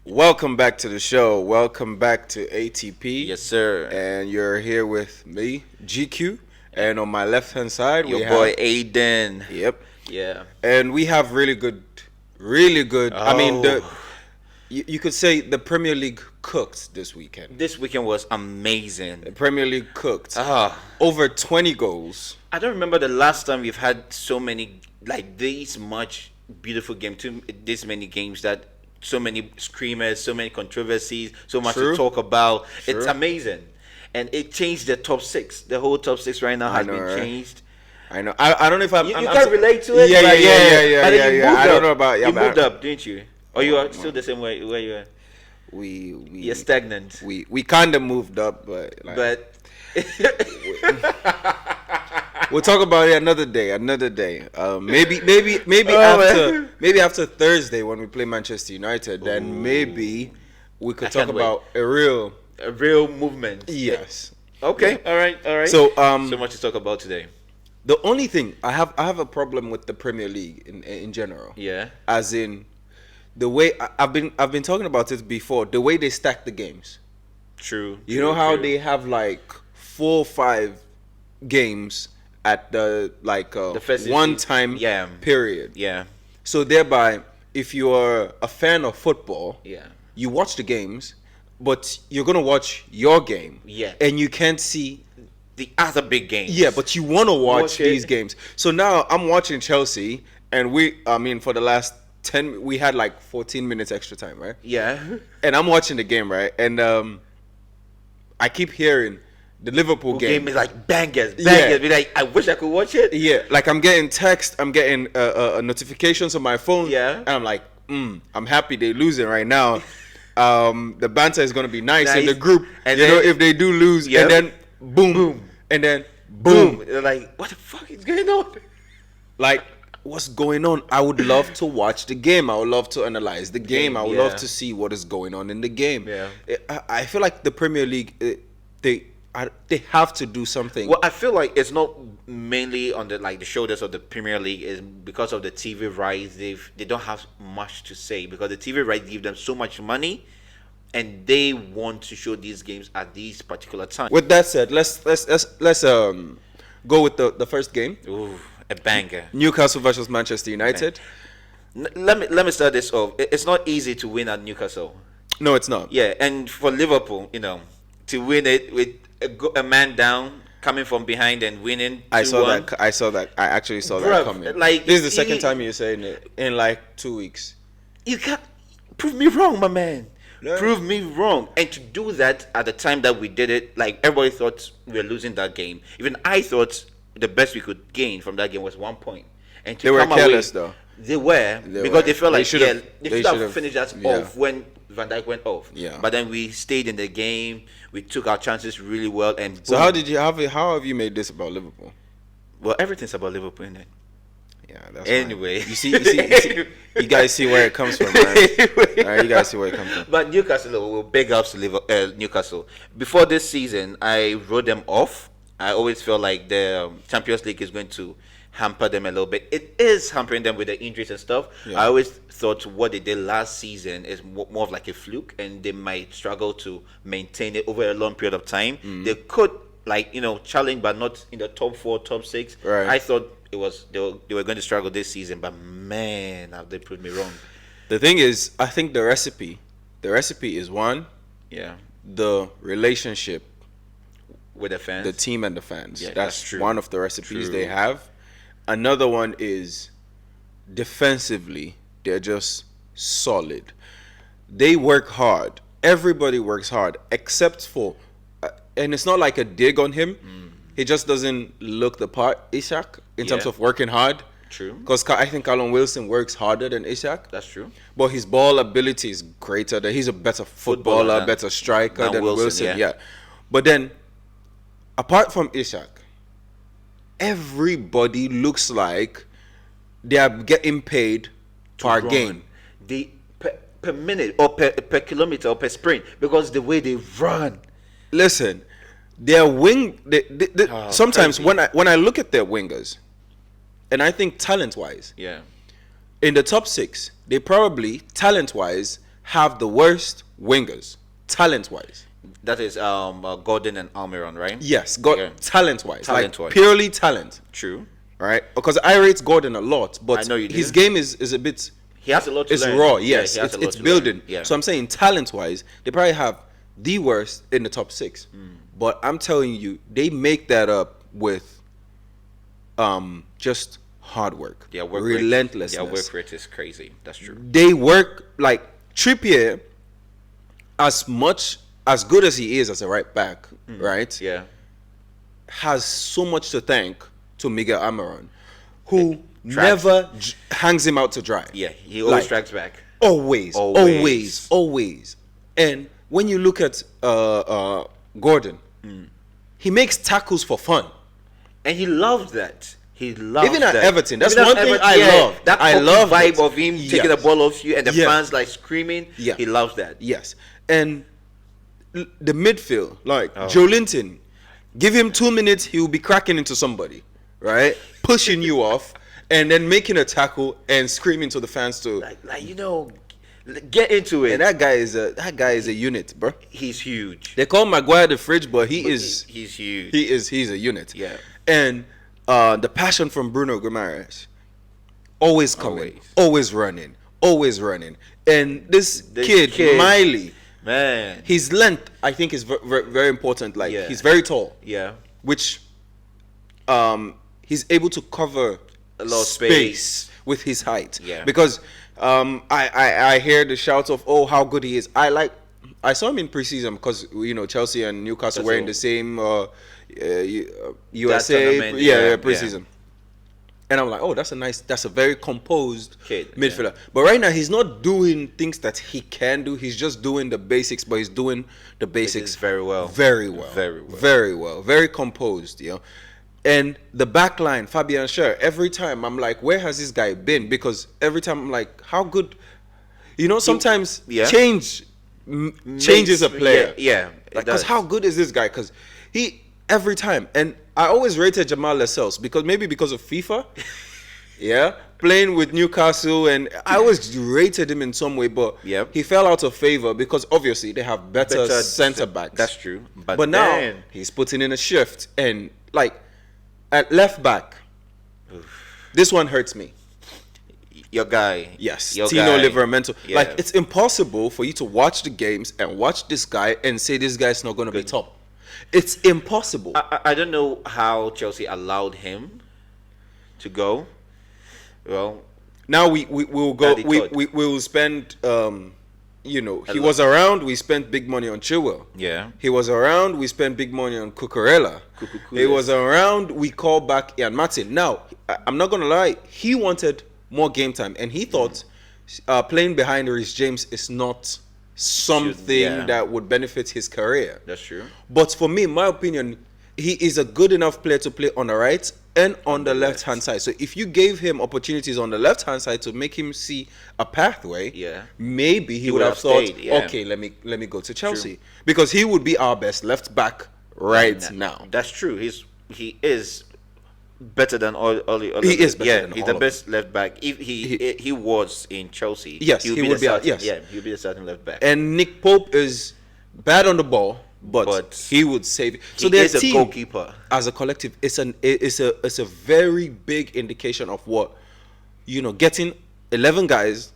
Welcome back to the show. Welcome back to ATP. Yes, sir. And you're here with me, GQ. And on my left hand side, Your we boy have. Aiden. Yep. Yeah. And we have really good. I mean, you could say the Premier League cooked this weekend. This weekend was amazing. The Premier League cooked. Ah, Over 20 goals. I don't remember the last time we've had so many this much beautiful game, this many games that so many screamers, so many controversies, so much True. to talk about. True. It's amazing, and it changed the top six. The whole top six right now I has know, been right? changed. I know. I don't know if I'm. You I'm can't relate to it. Yeah, but yeah. I don't know about. Yeah, you but moved up, didn't you? Or you are still the same way where you are? We You're stagnant. we kind of moved up, but But we'll talk about it another day. Maybe Oh, maybe after Thursday when we play Manchester United, then maybe we could I talk can't wait. about a real a real movement. yes. Okay. Yeah. All right. So So much to talk about today. the only thing I have a problem with the Premier League in general, Yeah. as in the way I've been talking about it before, the way they stack the games. True. You know how they have like 4 or 5 games at the first one time yeah. period. Yeah. So thereby, if you're a fan of football, Yeah. you watch the games, but you're gonna watch your game. Yeah. And you can't see. The other big game. Yeah, but you want to watch Watch it. these games. So now I'm watching Chelsea, and for the last 10, we had like 14 minutes extra time, right? Yeah. And I'm watching the game, right? And I keep hearing the Liverpool Game is like bangers. Yeah. Be like, I wish I could watch it. Yeah, like I'm getting text, I'm getting notifications on my phone. Yeah. And I'm like, I'm happy they're losing right now. The banter is gonna be nice in the group. And you then- know, if they do lose, Yep. and then boom, Boom. and then boom. Boom. They're like, what the fuck is going on? Like, what's going on? I would love to watch the game. I would love to analyze the game. I would Yeah. love to see what is going on in the game. Yeah. I feel like the Premier League, they have to do something. Well, I feel like it's not mainly on the shoulders of the Premier League, is because of the TV rights. They don't have much to say because the TV rights give them so much money, and they want to show these games at these particular times. With that said, let's go with the first game. Ooh, a banger. Newcastle versus Manchester United. Let me start this off. It's not easy to win at Newcastle. No, it's not. Yeah, and for Liverpool, to win it with a man down, coming from behind and winning. I saw 2-1. that. I actually saw Bruv, that coming. like, This is the second you- time you're saying it in like 2 weeks. You can't prove me wrong, my man. No. Prove me wrong. And to do that at the time that we did it, like everybody thought we were losing that game. Even I thought the best we could gain from that game was 1 point. And to They were come careless, away, though. They were They because were. they felt They like should've- they they should have should've- finished that yeah. off when Van Dijk went off. Yeah. But then we stayed in the game. We took our chances really well. And So boom. how have you made this about Liverpool? Well, everything's about Liverpool, isn't it? Yeah, that's Anyway. fine. You guys see where it comes from, right? All right, you guys see where it comes from. But Newcastle will big ups to Newcastle. Before this season, I wrote them off. I always felt like the Champions League is going to hamper them a little bit. It is hampering them with the injuries and stuff. Yeah. I always thought what they did last season is more of like a fluke, and they might struggle to maintain it over a long period of time. They could challenge, but not in the top 4, top 6. Right. I thought they were going to struggle this season, but man, have they proved me wrong. The thing is, I think the recipe is one, Yeah, the relationship, with the fans. the team and the fans. Yeah, that's that's true. one of the recipes True. they have. Another one is defensively, they're just solid. They work hard. Everybody works hard except for, and it's not like a dig on him. He just doesn't look the part, Ishak, in terms Yeah. of working hard. True. Because I think Callum Wilson works harder than Ishak. That's true. But his ball ability is greater. He's a better footballer, than- better striker than than Wilson, Wilson. yeah. But then, apart from Ishak, everybody looks like they are getting paid per Run. game. They per minute or per kilometer or per sprint, because the way they run. Listen, their wing. Sometimes crazy. when I look at their wingers, and I think talent wise, Yeah. in the top 6, they probably talent wise have the worst wingers, talent-wise. That is Gordon and Almiron, right? Yes, Yeah. talent-wise. Talent-wise. Like, purely talent. True. Right? Because I rate Gordon a lot, but I know you his do. game is a bit... He has a lot to It's learn. raw, Yeah, yes. he has a lot It's to building. learn. Yeah. So I'm saying talent-wise, they probably have the worst in the top 6. But I'm telling you, they make that up with just hard work. Their work relentlessness. Rate, their work rate is crazy. That's true. They work like Trippier, as good as he is as a right back, right? Yeah. Has so much to thank to Miguel Almiron, who Tracks. never hangs him out to dry. Yeah, he always Like, tracks back. Always. And when you look at Gordon, he makes tackles for fun. And he loves that. He loves Even that. at Everton, that's Even at one thing Everton, I love. That I cocky love vibe it. of him taking the Yes. ball off you and the Yes. fans like screaming. Yeah. He loves that. Yes. And the midfield, like Oh. Joe Linton, give him 2 minutes, he will be cracking into somebody, right? Pushing you off and then making a tackle and screaming to the fans to... Like get into it. And that guy is a unit, bro. He's huge. They call Maguire the fridge, but he's huge. he's a unit. Yeah. And the passion from Bruno Guimaraes, always coming, always running. And this kid, Miley, man, his length I think is very, very important. Like he's very tall, yeah, which he's able to cover a lot of space with his height. Yeah. Because I hear the shouts of, oh, how good he is. I saw him in preseason because Chelsea and Newcastle were in the same USA preseason. And I'm like, oh, that's a very composed kid, midfielder. But right now he's not doing things that he can do. He's just doing the basics, but he's doing the basics very well. Very composed, And the back line, Fabian Schär, every time I'm like, where has this guy been? Because every time I'm like, how good, sometimes changes a player. Yeah. Because how good is this guy? Because every time, and I always rated Jamal Lascelles because of FIFA, playing with Newcastle, and I always rated him in some way, but he fell out of favor because obviously they have better centre backs. That's true. But now he's putting in a shift, and like at left back, this one hurts me. Your guy. Yes, Your Tino guy. Livramento. Yeah. Like, it's impossible for you to watch the games and watch this guy and say this guy's not going to be top. It's impossible. I don't know how Chelsea allowed him to go. Well, now we will go. We will spend. He was around. We spent big money on Chilwell. Yeah. He was around. We spent big money on Cucurella. He was around. We called back Ian Martin. Now, I'm not gonna lie. He wanted more game time, and he thought playing behind Reece James is not something that would benefit his career. That's true. But for me, in my opinion, he is a good enough player to play on the right and on the left-hand side. So if you gave him opportunities on the left-hand side to make him see a pathway, maybe he would have thought, okay, let me go to Chelsea. True. Because he would be our best left back right now. That's true. He is better than all he is better than he's all the best left back. If he was in Chelsea, yes, he would be he'll be the starting left back. And Nick Pope is bad on the ball, but he would save it. So he is their team, a goalkeeper. As a collective, it's a very big indication of what getting 11 guys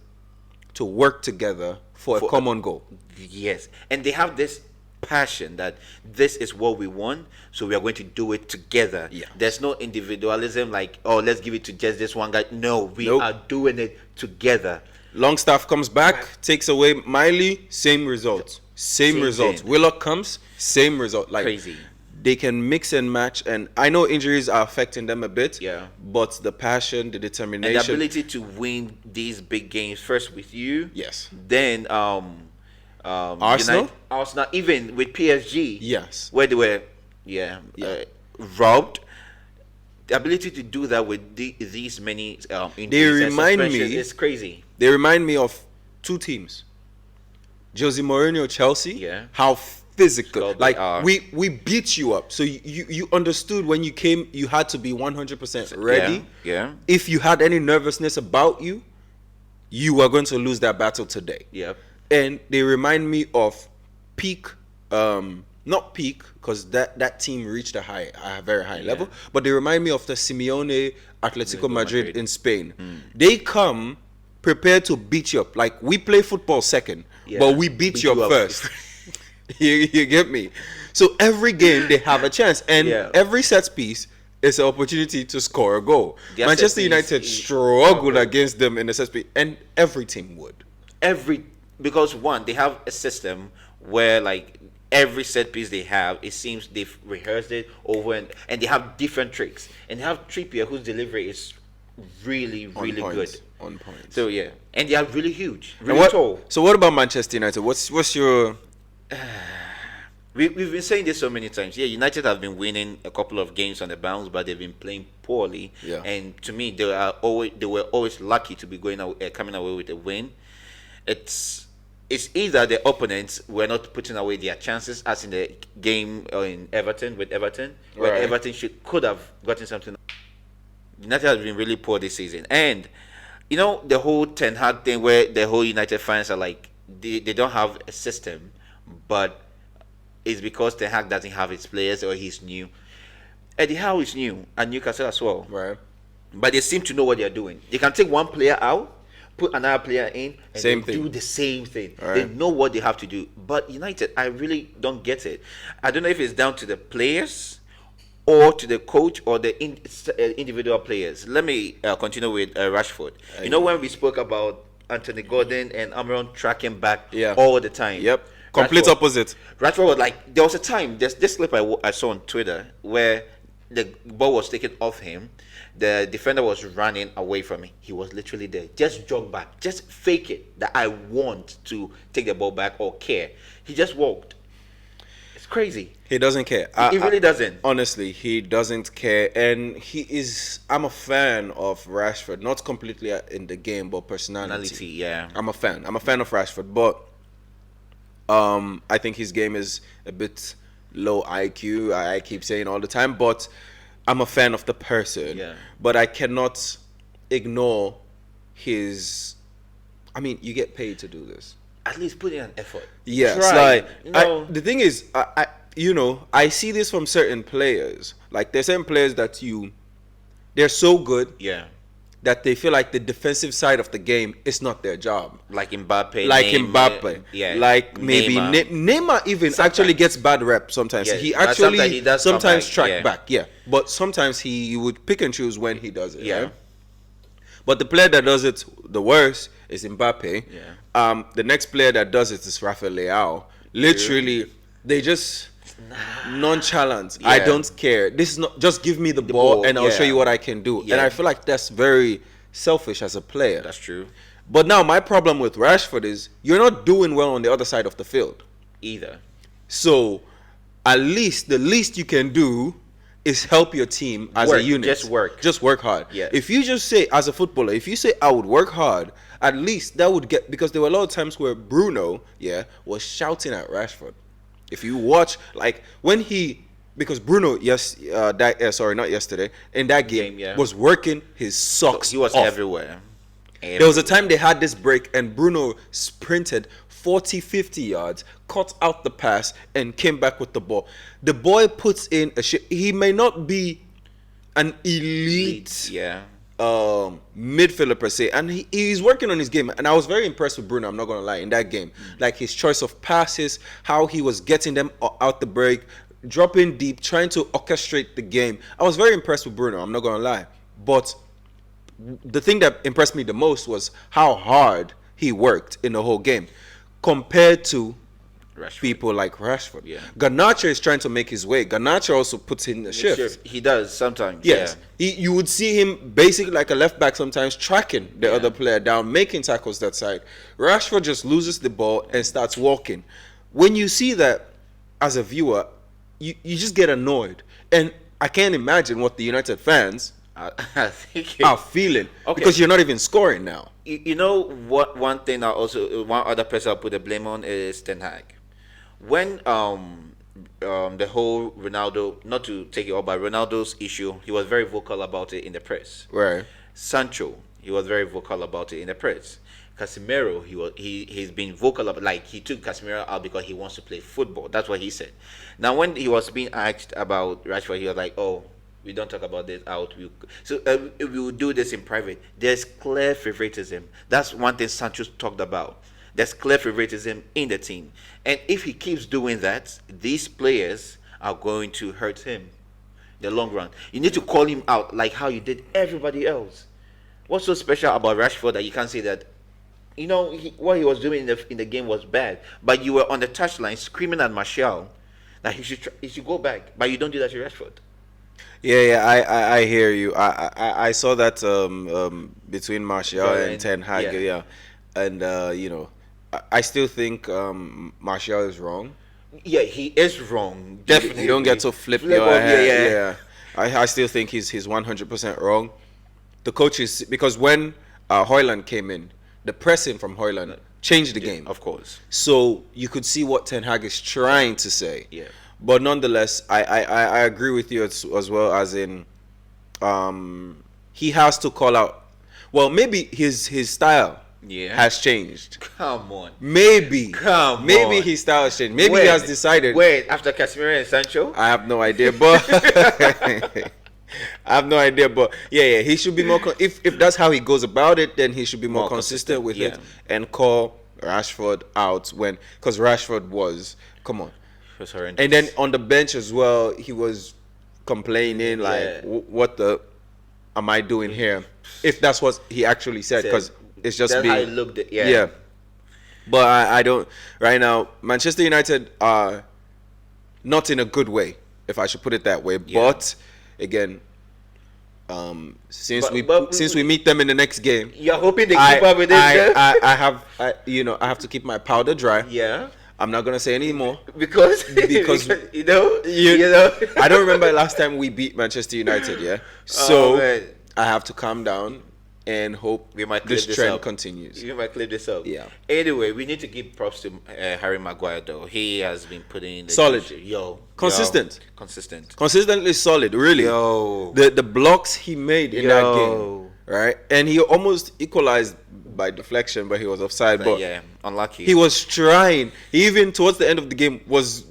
to work together for a common goal. Yes, and they have this passion that this is what we want, so we are going to do it together. There's no individualism like, oh, let's give it to just this one guy. No, we are doing it together. Longstaff comes back, takes away Miley, same result. Same result. Willock comes, same result. Like, crazy. They can mix and match, and I know injuries are affecting them a bit. But the passion, the determination, and the ability to win these big games first with you. Then Arsenal, even with PSG. Where they were, robbed. The ability to do that with these many injuries, they remind me. It's crazy. They remind me of two teams. Jose Mourinho, Chelsea. How physical. Like, we beat you up. So you understood when you came, you had to be 100% ready. If you had any nervousness about you, you were going to lose that battle today. and they remind me of peak, not peak because that team reached a very high level, but they remind me of the Simeone Atletico Madrid in Spain. They come prepared to beat you up. Like, we play football second, but we beat you up first. You get me? So every game they have a chance, and every set piece is an opportunity to score a goal. Manchester United struggled against them in the set piece, and every team would. Because one, they have a system where like every set piece they have, it seems they've rehearsed it over, and they have different tricks, and they have Trippier whose delivery is really good. On point. So yeah, and they are really huge, really tall. So what about Manchester United? What's your We've been saying this so many times. Yeah, United have been winning a couple of games on the bounce, but they've been playing poorly. Yeah. And to me, they were always lucky to be coming away with a win. It's either the opponents were not putting away their chances, as in the game in Everton, where Everton could have gotten something. United has been really poor this season, and you know the whole Ten Hag thing, where the whole United fans are like they don't have a system, but it's because Ten Hag doesn't have his players or he's new. Eddie Howe is new, and Newcastle as well. right? But they seem to know what they're doing. They can take one player out, put another player in, and Same they thing. do the same thing. Right. They know what they have to do. But United, I really don't get it. I don't know if it's down to the players or to the coach or the individual players. Let me continue with Rashford. You know when we spoke about Anthony Gordon and Almiron tracking back all the time? Yep. Complete opposite. Rashford was like, there was a time, there's this clip I saw on Twitter where the ball was taken off him. The defender was running away from him. He was literally there. Just jog back. Just fake it that I want to take the ball back or care. He just walked. It's crazy. He doesn't care. He really doesn't. Honestly, he doesn't care, and I'm a fan of Rashford. Not completely in the game, but personality. Yeah. I'm a fan of Rashford, but I think his game is a bit low IQ. I keep saying all the time, but I'm a fan of the person. Yeah. But I cannot ignore his. I mean, you get paid to do this. At least put in an effort. Yeah, Try. it's like the thing is, I see this from certain players. Like, there's certain players that they're so good. Yeah. That they feel like the defensive side of the game is not their job. Like Mbappe. Like Mbappe. Yeah. Like maybe Neymar even actually gets bad rep sometimes. Yeah, He but actually he does sometimes come back, track back. Yeah. But sometimes he would pick and choose when he does it. Yeah. Right? But the player that does it the worst is Mbappe. Yeah. The next player that does it is Rafael Leao. Literally, they just nonchalant. Yeah. I don't care. This is not just give me the ball and I'll show you what I can do. Yeah. And I feel like that's very selfish as a player. That's true. But now my problem with Rashford is you're not doing well on the other side of the field. Either. So at least the least you can do is help your team as a unit. Just work hard. Yeah. If you just say, as a footballer, if you say I would work hard, at least that would get, because there were a lot of times where Bruno, was shouting at Rashford. If you watch, like when because Bruno, not yesterday, in that game, was working his socks He was off. everywhere. There was a time they had this break and Bruno sprinted 40, 50 yards, cut out the pass, and came back with the ball. The boy puts in a shit. He may not be an elite midfielder per se, and he's working on his game. And I was very impressed with Bruno, I'm not going to lie, in that game. Like his choice of passes, how he was getting them out the break, dropping deep, trying to orchestrate the game. I was very impressed with Bruno, I'm not going to lie. But the thing that impressed me the most was how hard he worked in the whole game compared to people like Rashford. Yeah. Garnacho is trying to make his way. Garnacho also puts in the shift. He does sometimes. Yes. You would see him basically like a left back sometimes tracking the other player down, making tackles that side. Rashford just loses the ball and starts walking. When you see that as a viewer, you just get annoyed. And I can't imagine what the United fans are feeling because you're not even scoring now. You know what? One other person I'll put the blame on is Ten Hag. When the whole Ronaldo, not to take it all, but Ronaldo's issue, he was very vocal about it in the press. Right. Sancho, he was very vocal about it in the press. Casemiro, he's been vocal about, like, he took Casemiro out because he wants to play football. That's what he said. Now, when he was being asked about Rashford, he was like, "Oh, we don't talk about this out. We will do this in private." There's clear favoritism. That's one thing Sancho talked about. There's clear favoritism in the team, and if he keeps doing that, these players are going to hurt him in the long run. You need to call him out like how you did everybody else. What's so special about Rashford that you can't say that? What he was doing in the game was bad, but you were on the touchline screaming at Martial that he should go back, but you don't do that to Rashford. I hear you. I saw that between Martial Yeah, and Ten Hag, yeah. yeah, and I still think Martial is wrong. Yeah, he is wrong. Definitely, You don't get to flip Flip your off, head. yeah. Yeah, I still think he's 100% wrong. The coaches, because when Højlund came in, the pressing from Højlund changed the game. Of course. So you could see what Ten Hag is trying to say. Yeah. But nonetheless, I agree with you as well, as in he has to call out. Well, maybe his style has changed. Come on. Maybe on. his style has changed. Maybe he has decided. Wait, after Casemiro and Sancho? I have no idea, but I have no idea, but yeah, he should be more. If that's how he goes about it, then he should be more consistent with it and call Rashford out because Rashford was, come on. Was horrendous. And then on the bench as well, he was complaining like, "What the am I doing here?" If that's what he actually said, because it's just that's being. how it looked. Yeah. But I don't. Right now, Manchester United are not in a good way, if I should put it that way. Yeah. But again, since we meet them in the next game, you're hoping they keep up with it. I have to keep my powder dry. Yeah. I'm not gonna say any more because you know. I don't remember last time we beat Manchester United. Yeah, so I have to calm down and hope this trend continues. We might clip this up. Yeah. Anyway, we need to give props to Harry Maguire though. He has been putting in the solid, consistently solid. Really, the blocks he made in that game, right? And he almost equalized by deflection, but he was offside. But yeah, unlucky. He was trying. He even towards the end of the game was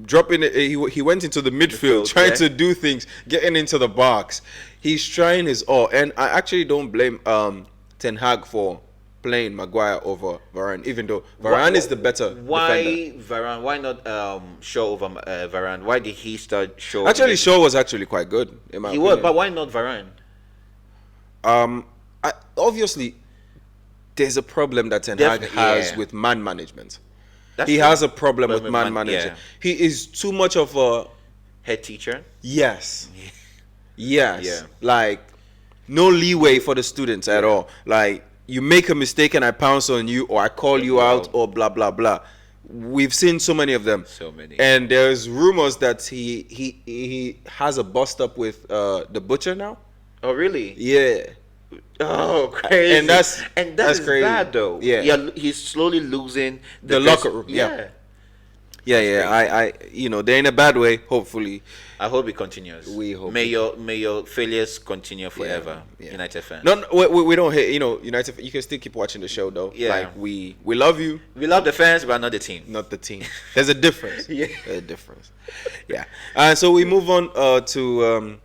dropping it. He went into the midfield trying to do things, getting into the box. He's trying his all, and I actually don't blame Ten Hag for playing Maguire over Varane, even though Varane is the better defender. Varane? Why not Shaw over Varane? Why did he start Shaw? Actually, Shaw was actually quite good. In my opinion. Was, but why not Varane? Obviously, there's a problem that Ten Hag has with man management. He has a problem with man management. He is too much of a head teacher. Yes. Like no leeway for the students at all. Like you make a mistake and I pounce on you, or I call you out, or blah blah blah. We've seen so many of them. So many. And there's rumors that he has a bust up with the butcher now. Oh really? Yeah. Oh, crazy! And that's crazy. Bad though. Yeah, he's slowly losing the locker room. Yeah. I they're in a bad way. Hopefully, I hope it continues. We hope. May your failures continue forever, United fans. No, we don't hate. United. You can still keep watching the show though. Yeah. Like we love you. We love the fans, but not the team. Not the team. There's a difference. Yeah. There's a difference. Yeah. So we move on to.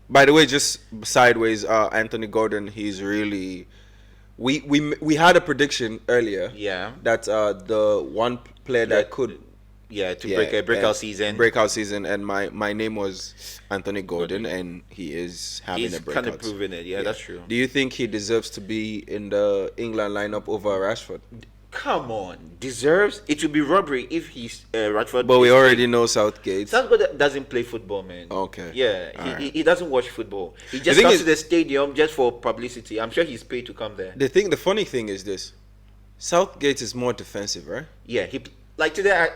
By the way, just sideways, Anthony Gordon. He's really. We had a prediction earlier. Yeah. That the one player that could. Breakout season. And my name was Anthony Gordon, and he is having a breakout. He's kind of proving it. Yeah, that's true. Do you think he deserves to be in the England lineup over Rashford? Come on, deserves? It would be robbery if he's Rashford. But we already know Southgate. Southgate doesn't play football, man. Okay. Yeah, he doesn't watch football. He just comes to the stadium just for publicity. I'm sure he's paid to come there. The funny thing is this: Southgate is more defensive, right? Yeah, today.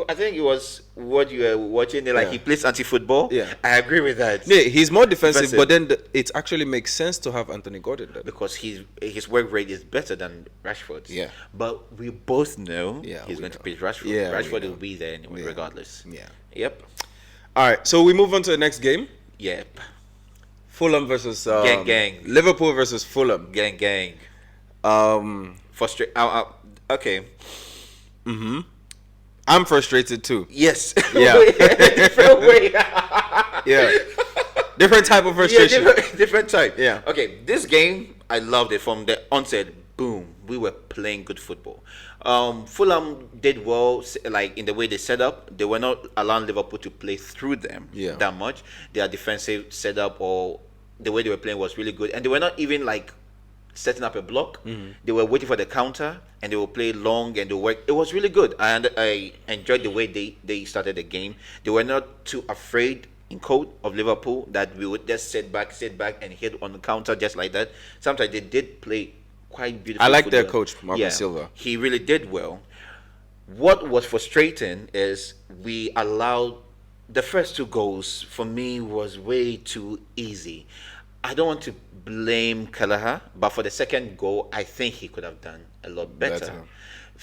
I think it was what you were watching. He plays anti-football. Yeah, I agree with that. Yeah, he's more defensive. But then it actually makes sense to have Anthony Gordon there because his work rate is better than Rashford's. Yeah, but we both know he's going to pitch Rashford. Yeah, Rashford will be there anyway, regardless. Yeah. Yep. All right, so we move on to the next game. Yep. Fulham versus gang. Liverpool versus Fulham. Gang. Frustrated. Okay. I'm frustrated too. Yes. Yeah. Different way. Yeah. Different type of Yeah, frustration. different type. Yeah. Okay, this game I loved it from the onset. Boom, we were playing good football. Fulham did well, like in the way they set up. They were not allowing Liverpool to play through them Yeah. that much. Their defensive setup or the way they were playing was really good, and they were not even like setting up a block. They were waiting for the counter, and they will play long and they work. It was really good, and I enjoyed the way they started the game. They were not too afraid in code of Liverpool that we would just sit back, and hit on the counter just like that. Sometimes they did play quite beautiful. I like their football. coach, Marco Silva. He really did well. What was frustrating is we allowed the first two goals for me was way too easy. I don't want to blame Kelleher, but for the second goal, I think he could have done a lot better.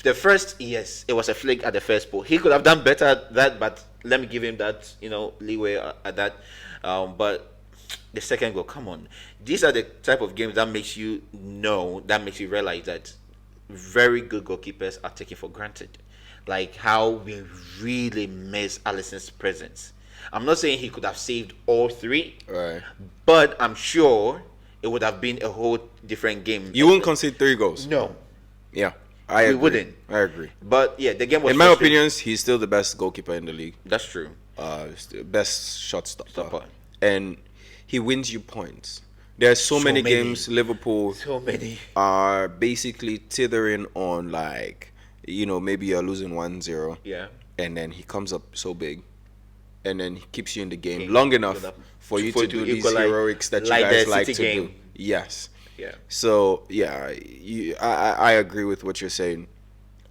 The first, yes, it was a flick at the first ball. He could have done better at that, but let me give him that, leeway at that. But the second goal, come on. These are the type of games that makes you realize that very good goalkeepers are taken for granted. Like how we really miss Alisson's presence. I'm not saying he could have saved all three, Right. but I'm sure it would have been a whole different game. You won't concede 3 goals. No, Yeah. I agree. wouldn't. I agree. But yeah, the game was. In my frustrating. opinion, he's still the best goalkeeper in the league. That's true. He's the best shot stopper. Stopper. And he wins you points. There are so many games Liverpool So many. are basically tethering on, like, maybe you're losing 1-0. Yeah. And then he comes up so big. And then he keeps you in the game long enough for you to do these heroics that you guys like to do. Yes. Yeah. So, yeah, I agree with what you're saying.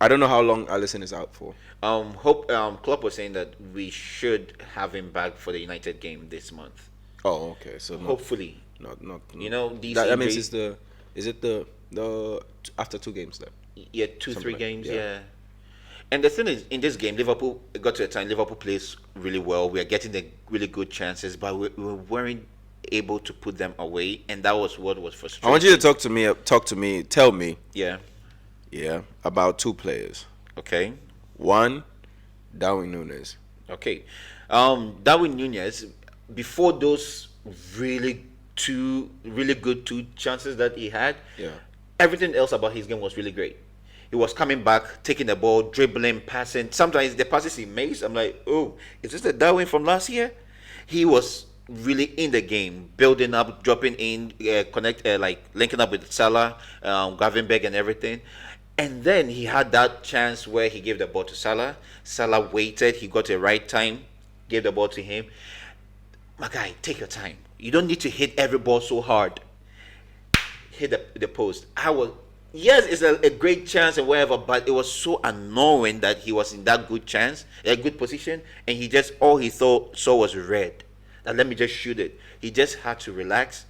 I don't know how long Alisson is out for. Klopp was saying that we should have him back for the United game this month. Oh, okay. So Hopefully. not These that means injuries- is it the after 2 games then? Yeah, 2-3 Something like- games. yeah. Yeah. And the thing is, in this game, Liverpool it got to a time. Liverpool plays really well. We are getting the really good chances, but we weren't able to put them away, and that was what was frustrating. I want you to tell me, Yeah. about 2 players. Okay. One, Darwin Núñez. Okay. Darwin Nunez, before those really good 2 chances that he had, Yeah. everything else about his game was really great. He was coming back, taking the ball, dribbling, passing. Sometimes the passes he makes, I'm like, oh, is this the Darwin from last year? He was really in the game, building up, dropping in, linking up with Salah, Gravenberg and everything. And then he had that chance where he gave the ball to Salah. Salah waited. He got the right time, gave the ball to him. My guy, take your time. You don't need to hit every ball so hard. Hit the post. Yes, it's a great chance and whatever, but it was so annoying that he was in that good chance, a good position, and he just all he saw was red. Now let me just shoot it. He just had to relax.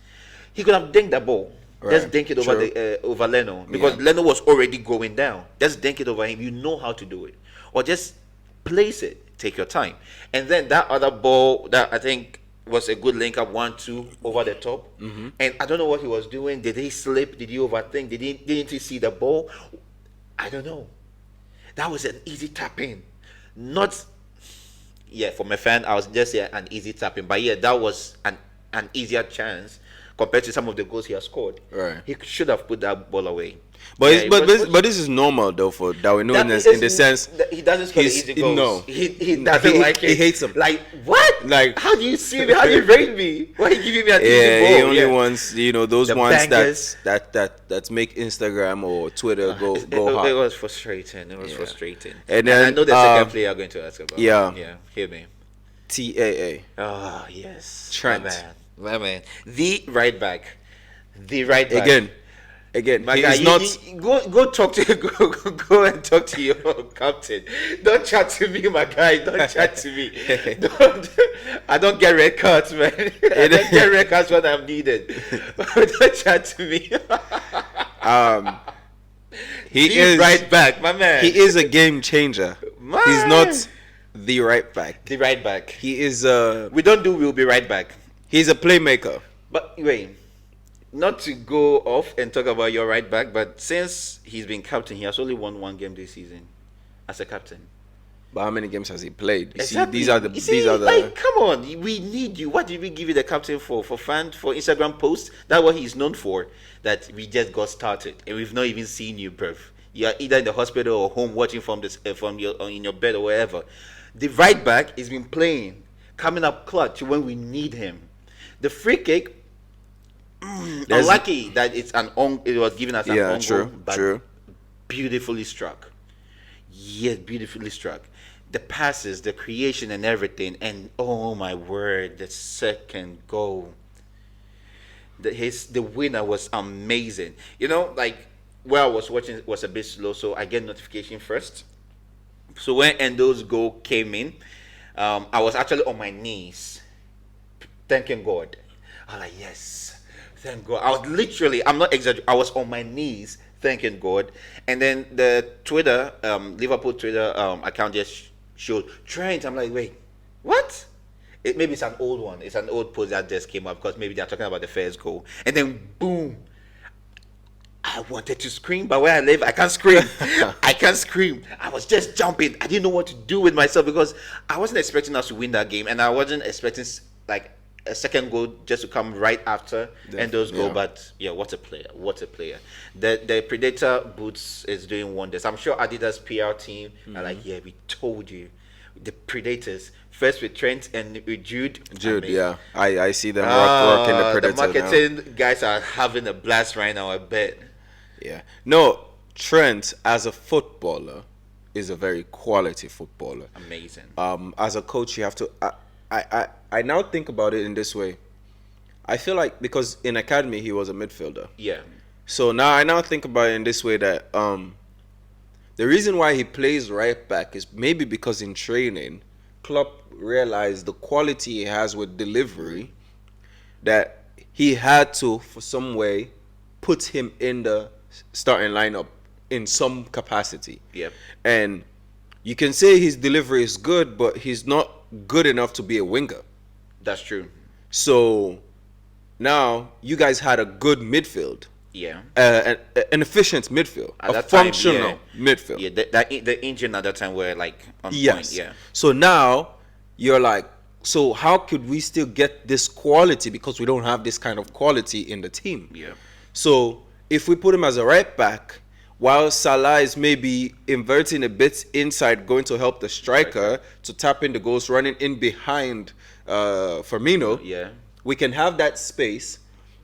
He could have dinked the ball. Right. Just dink it over Leno because Leno was already going down. Just dink it over him. You know how to do it, or just place it. Take your time, and then that other ball that I think was a good link up 1-2 over the top. And I don't know what he was doing. Did he slip? Did he overthink? Didn't he see the ball? I don't know. That was an easy tap in. Not from a fan, I was just an easy tap in. But that was an easier chance compared to some of the goals he has scored. Right. He should have put that ball away. But but this is normal though for Darwin Núñez in the sense that he doesn't score the easy goals. No, he doesn't like it. He hates them. Like what? Like how do you see me? How do you rate me? Why are you giving me an easy ball? He only wants those The ones bangers. that make Instagram or Twitter go hot. It was frustrating. It was frustrating. And then I know the second player you're going to ask about. Yeah. Hear me. TAA. Oh yes, Trent. My man. The right back. Again, My he guy, is not. go talk to go and talk to your captain. Don't chat to me, my guy. Don't chat to me. I don't get red cards, man. I don't get red cards when I'm needed. Don't chat to me. He The is right back, my man. He is a game changer. Man. He's not the right back. The right back. He is We'll be right back. He's a playmaker. But wait, not to go off and talk about your right back, but since he's been captain, he has only won one game this season as a captain. But how many games has he played? You see, Exactly. these are the like, come on, we need you. What did we give you the captain for? For Instagram posts? That's what he's known for. That we just got started and we've not even seen you, bruv. You are either in the hospital or home watching from this from your in your bed or wherever. The right back has been playing, coming up clutch when we need him. The free kick, unlucky that it was given as an own true, goal, but true. beautifully struck. Yes, beautifully struck. The passes, the creation, and everything, and oh my word, the second goal. The winner was amazing. You know, like where I was watching was a bit slow, so I get notification first. So when Endo's goal came in, I was actually on my knees, thanking God. I was like, yes, thank God. I was literally, I'm not exaggerating, I was on my knees thanking God. And then the Twitter, Liverpool Twitter account just showed Trent. I'm like, wait, what? Maybe it's an old one. It's an old post that just came up because maybe they're talking about the first goal. And then boom, I wanted to scream, but where I live, I can't scream. I can't scream. I was just jumping. I didn't know what to do with myself because I wasn't expecting us to win that game, and I wasn't expecting like a second goal just to come right after Endo's goal. But yeah, what a player! What a player! The Predator boots is doing wonders. I'm sure Adidas PR team are like, yeah, we told you. The Predators first with Trent and with Jude. Yeah, I see them working the Predator. The marketing guys are having a blast right now, I bet. Yeah. No, Trent as a footballer is a very quality footballer. Amazing. As a coach, you have to. I now think about it in this way. I feel like because in academy he was a midfielder. Yeah. So now I think about it in this way that the reason why he plays right back is maybe because in training, Klopp realized the quality he has with delivery that he had to, for some way, put him in the starting lineup in some capacity. Yep. And you can say his delivery is good, but he's not good enough to be a winger. That's true. So now you guys had a good midfield. Yeah. An efficient midfield, a functional midfield. Yeah, the engine at that time were like on point. Yeah. So now you're like, so how could we still get this quality because we don't have this kind of quality in the team? Yeah. So if we put him as a right back, while Salah is maybe inverting a bit inside, going to help the striker to tap in the goals, running in behind Firmino, we can have that space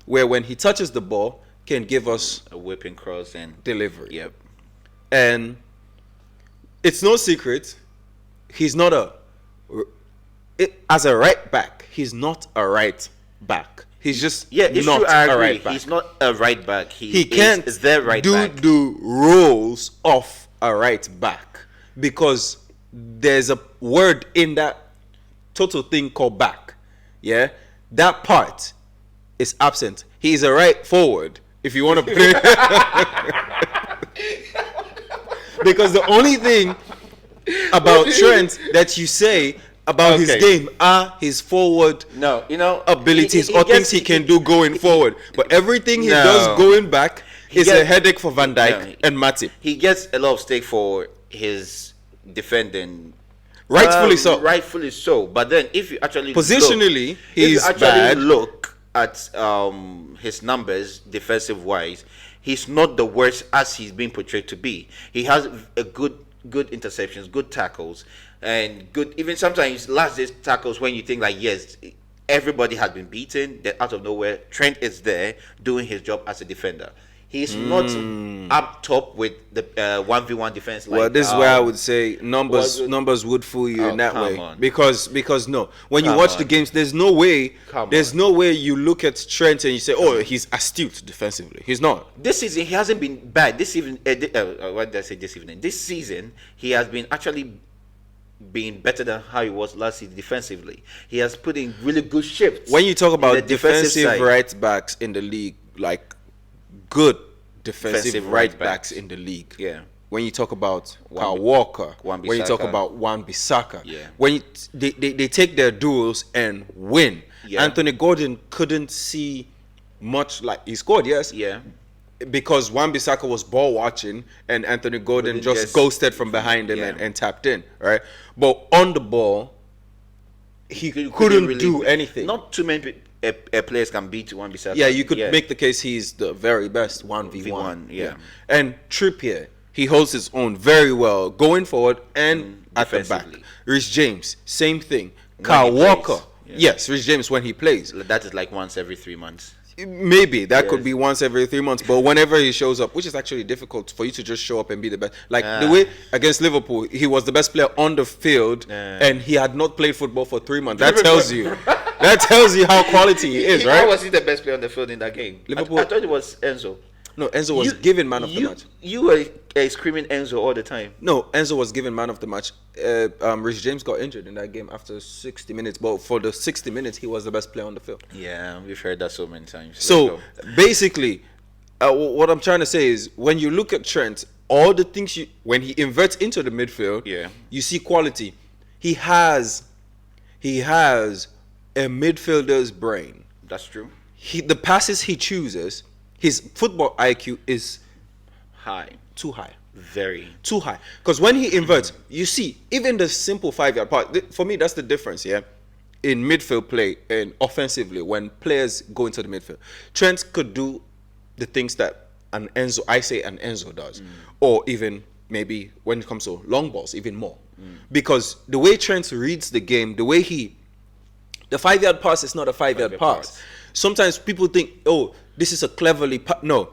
where when he touches the ball, can give us a whipping cross and delivery. Yep. And it's no secret, he's not as a right back, he's not a right back. He's just it's not true, I a agree. right back. He's not a right back. He can't is the right do back. the roles of a right back because there's a word in that total thing called back. Yeah, that part is absent. He's a right forward. If you want to play, because the only thing about Trent that you say about his game are his forward abilities or things he can do going forward. But everything he does going back is a headache for Van Dijk and Matip. He gets a lot of stake for his defending. Rightfully so. Rightfully so. But then if you actually positionally, he's bad. Look at his numbers defensive wise, he's not the worst as he's been portrayed to be. He has a good interceptions, good tackles, and good even sometimes last day tackles when you think like yes, everybody has been beaten, then out of nowhere Trent is there doing his job as a defender. He's not up top with the 1v1 defense. Well, this is where I would say numbers would fool you in that way because no, when you watch the games, there's no way you look at Trent and you say, oh, he's astute defensively. He's not. This season he hasn't been bad. This season, what did I say? This evening, this season he has been actually being better than how he was last season defensively. He has put in really good shifts. When you talk about defensive right backs in the league, like good defensive right backs in the league. Yeah. When you talk about Kyle Walker, when you talk about Wan-Bissaka, when they take their duels and win. Yeah. Anthony Gordon couldn't see much like he scored, yes. Yeah. Because Wan-Bissaka was ball watching and Anthony Gordon just ghosted from behind him and tapped in, right? But on the ball, he couldn't really do anything. Not too many players can beat Wan-Bissaka. Yeah, you could make the case he's the very best 1v1. Yeah. And Trippier, he holds his own very well going forward and at the back. Rhys James, same thing. Kyle Walker, yes, Rhys James when he plays. That is like once every 3 months. Maybe that could be once every 3 months, but whenever he shows up, which is actually difficult for you to just show up and be the best. Like the way against Liverpool, he was the best player on the field, and he had not played football for 3 months. That tells you how quality he is, right? How was he the best player on the field in that game? Liverpool. I thought it was Enzo. No, Enzo was given man of the match. You were screaming Enzo all the time. No, Enzo was given man of the match. Rhys James got injured in that game after 60 minutes, but for the 60 minutes, he was the best player on the field. Yeah, we've heard that so many times. So basically, what I'm trying to say is, when you look at Trent, all the things when he inverts into the midfield, you see quality. He has a midfielder's brain. That's true. The passes he chooses, his football IQ is too high. Very. Too high. Because when he inverts, you see, even the simple 5-yard pass, for me, that's the difference, yeah? In midfield play and offensively, when players go into the midfield. Trent could do the things that an Enzo does. Or even maybe when it comes to long balls, even more. Because the way Trent reads the game, the way the 5-yard pass is not a 5-yard pass. Sometimes people think, oh, this is a cleverly no.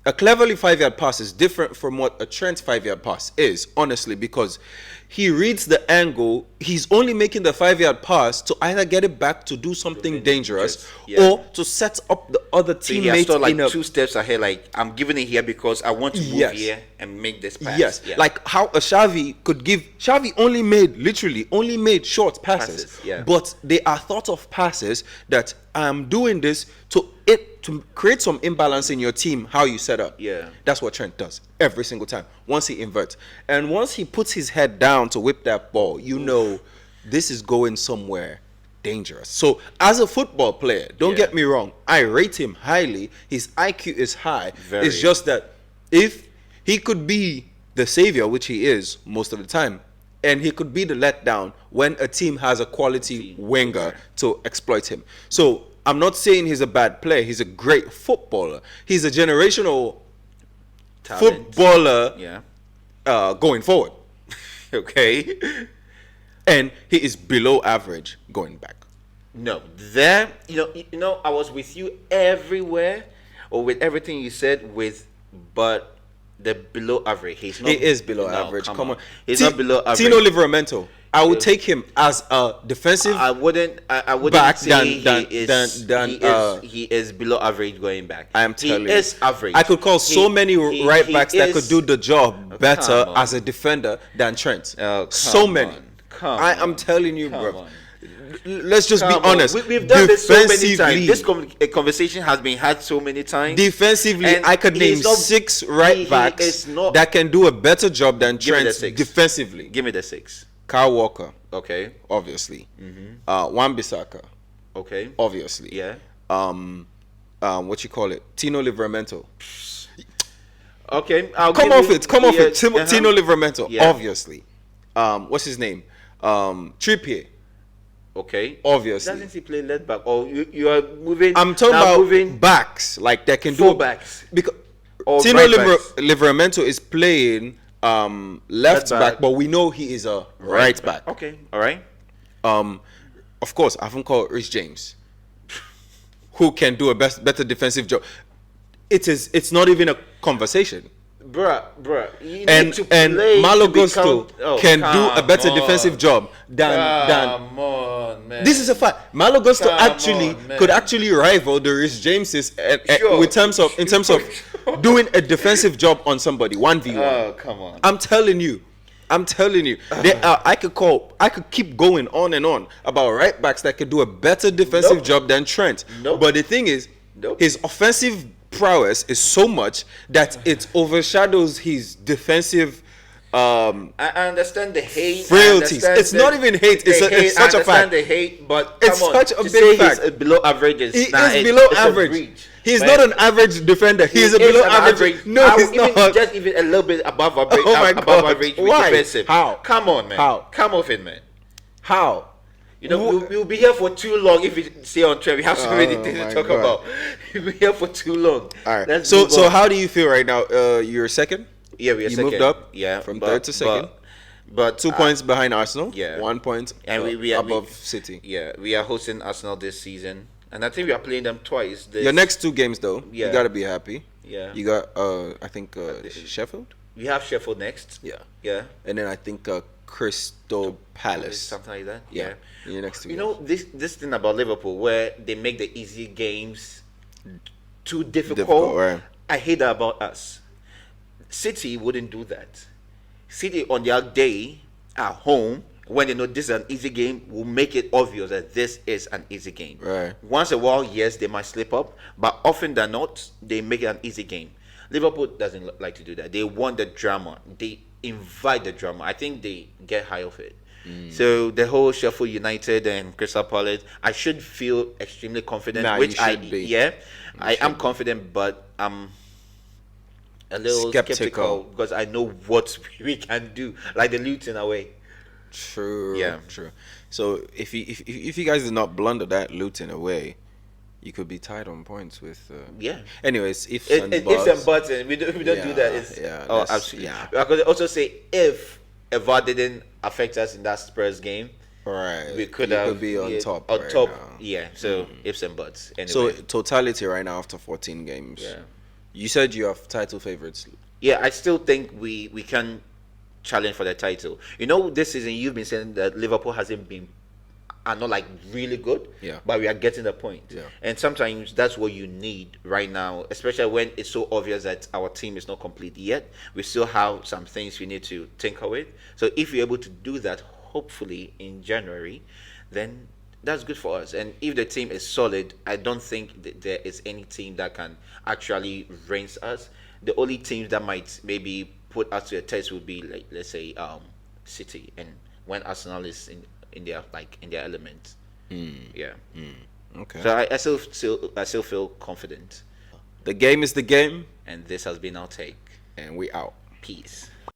A cleverly 5-yard pass is different from what a Trent 5-yard pass is, honestly, because he reads the angle. He's only making the 5-yard pass to either get it back to do something dangerous or to set up the other teammate so like 2 steps ahead. Like, I'm giving it here because I want to move here and make this pass. Yes, like how a Xavi could give. Xavi only made short passes. But they are thought of passes that I'm doing this to create some imbalance in your team, how you set up. Yeah. That's what Trent does every single time. Once he inverts. And once he puts his head down to whip that ball, you know this is going somewhere dangerous. So as a football player, don't get me wrong, I rate him highly. His IQ is high. It's just that if he could be the savior, which he is most of the time, and he could be the letdown when a team has a quality winger to exploit him. So I'm not saying he's a bad player. He's a great footballer. He's a generational footballer going forward. Okay. And he is below average going back. No, I was with you everywhere, or with everything you said, but the below average. He is below average. Come on. He's not below average. Tino Livramento. I would take him as a defensive. I wouldn't back say he is below average going back. I am telling you, he is average. I could call so many right backs that could do the job better as a defender than Trent. So many. I am telling you, bro. Let's just be honest. We've done this so many times. This conversation has been had so many times. Defensively, I could name 6 right backs that can do a better job than Trent defensively. Give me the 6. Kyle Walker. Okay. Obviously. Wan-Bissaka. Okay. Obviously. Yeah. What you call it? Tino Livramento. Okay. Come off it. Tino Livramento. Yeah. Obviously. What's his name? Trippier. Okay. Obviously. Doesn't he play left back? Or you are moving? I'm talking about backs, like that can do backs. Because Tino Livramento is playing left back, but we know he is a right back. Okay. All right. Of course, I haven't called Rhys James, who can do a better defensive job. It's not even a conversation. Bruh. And Malo Gusto can do a better defensive job than. Come on, man. This is a fact. Malo Gusto could actually rival the Rhys Jameses in terms of doing a defensive job on somebody 1v1. Oh, come on. I'm telling you. I could keep going on and on about right backs that could do a better defensive job than Trent. But the thing is, his offensive prowess is so much that it overshadows his defensive I understand the hate. I Frailties. understand It's not even hate. the hate. It's such I a fact. understand the hate, but It's come on, such a to big say fact. he's below average is He nah, is below it's average. A breach. He's Man, not an average defender. He is a he below an average. No, I he's would even not. just even a little bit above average. Oh my above God. average with Why? defensive. How? Come on, man. How? Come off it, man. How? You know, we'll be here for too long if we stay on track. We have so many things my to talk God. about. We'll be here for too long. All right. Let's So move on. how do you feel right now? You're second. Yeah, we are You second. moved up. Yeah, from third to second. But 2 points behind Arsenal. yeah. 1 point and we are above City. Yeah, we are hosting Arsenal this season, and I think we are playing them twice. Your next 2 games though, Yeah. you gotta be happy. Yeah. You got I think Sheffield. We have Sheffield next. Yeah. Yeah. And then I think Crystal Palace. Something like that. Yeah. In your next 2 You games. know this thing about Liverpool where they make the easy games too difficult. Difficult, right. I hate that about us. City wouldn't do that. City on their day at home, when they know this is an easy game, will make it obvious that this is an easy game. Right. Once in a while, yes, they might slip up, but often than not, they make it an easy game. Liverpool doesn't like to do that. They want the drama. They invite the drama. I think they get high of it. So the whole Sheffield United and Crystal Palace, I should feel extremely confident. Nah, which you should be. Yeah, I am confident, but I'm a little skeptical because I know what we can do, like the Luton away. True. Yeah. True. So if you guys did not blunder that Luton away, you could be tied on points with. Yeah. Anyways, if Ifs and buts, and we don't do Yeah, that. It's, yeah, oh, that's- absolutely. yeah. I could also say if VAR didn't affect us in that Spurs game, right, we could you have could be on top. On right top, now. yeah. So ifs and buts. Anyway. So totality right now after 14 games. Yeah. You said you have title favorites. Yeah, I still think we can challenge for the title. You know, this season you've been saying that Liverpool are not like really good. Yeah. But we are getting the point. Yeah. And sometimes that's what you need right now, especially when it's so obvious that our team is not complete yet. We still have some things we need to tinker with. So if we're able to do that, hopefully in January, then that's good for us. And if the team is solid, I don't think that there is any team that can actually rinse us. The only teams that might maybe put us to a test would be, like, let's say City, and when Arsenal is in their element. Yeah. Okay. So I still feel confident. The game is the game, And this has been our take. and we out. Peace.